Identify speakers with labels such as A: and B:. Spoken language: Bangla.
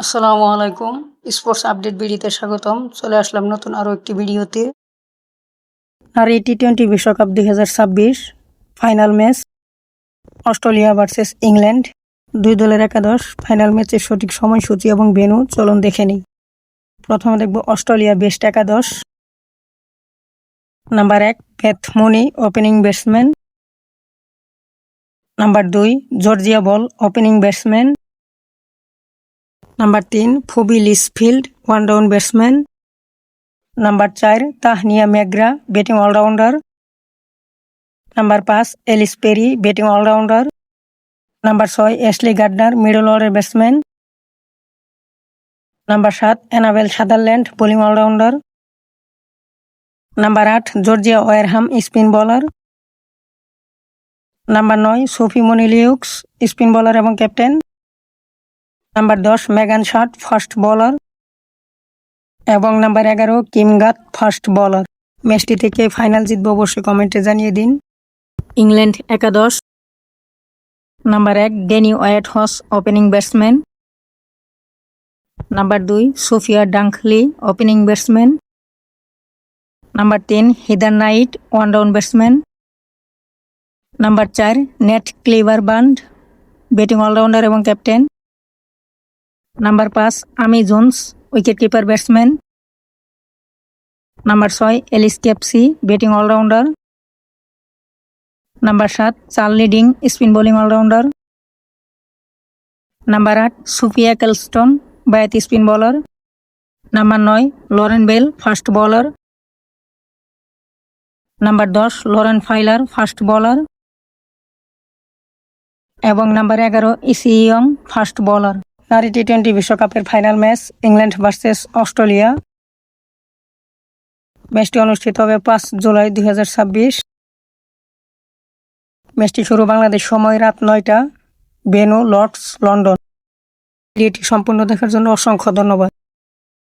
A: আসসালামু আলাইকুম। স্পোর্টস আপডেট ভিডিওতে স্বাগতম। চলে আসলাম নতুন আরও একটি ভিডিওতে। আর এই টি-20 বিশ্বকাপ 2026 final match Australia versus England. দুই দলের একাদশ, ফাইনাল ম্যাচের সঠিক সময়সূচি এবং ভেন্যু চলুন দেখে নিই। প্রথমে দেখব অস্ট্রেলিয়া বেস্ট একাদশ। Number 1 Pat Mooney, opening batsman. Number 2 Georgia Voll, opening batsman. Number 3 Phoebe Litchfield, one down batsman. Number 4 Tahlia McGrath, batting allrounder. Number 5 Ellyse Perry, batting allrounder. Number 6 Ashleigh Gardner, middle order batsman. Number 7 Annabel Sutherland, bowling allrounder. Number 8 Georgia Wareham, spin bowler. Number 9 Sophie Molineux, spin bowler এবং captain. Number 10 Megan Schutt, fast bowler. এবং নাম্বার 11 কিম গাত, ফাস্ট বোলার। ম্যাচটি থেকে ফাইনাল জিতবে অবশ্যই কমেন্টে জানিয়ে দিন। ইংল্যান্ড একাদশ। Number 1 Danni Wyatt Hodge, opening batsman. Number 2 Sophia Dunkley, opening batsman. Number 3 Heather Knight, one down batsman. Number 4 Nat Sciver Brunt, batting allrounder এবং captain. Number 5 Amy Jones, wicket keeper batsman. Number 6 Alice Capsey, batting allrounder. Number 7 Charlie Dean, spin bowling allrounder. Number 8 Sophie Ecclestone, বায়াতি spin bowler. Number 9 Lauren Bell, fast bowler. Number 10 Lauren Filer, fast bowler. এবং number 11 EC young, fast bowler. নারী টি-20 বিশ্বকাপের final match England versus Australia. ম্যাচটি অনুষ্ঠিত হবে 5 জুলাই 2026। ম্যাচটি শুরু বাংলাদেশ সময় রাত 9টা, ভেন্যু লর্ডস, লন্ডন। ভিডিওটি সম্পূর্ণ দেখার জন্য অসংখ্য ধন্যবাদ।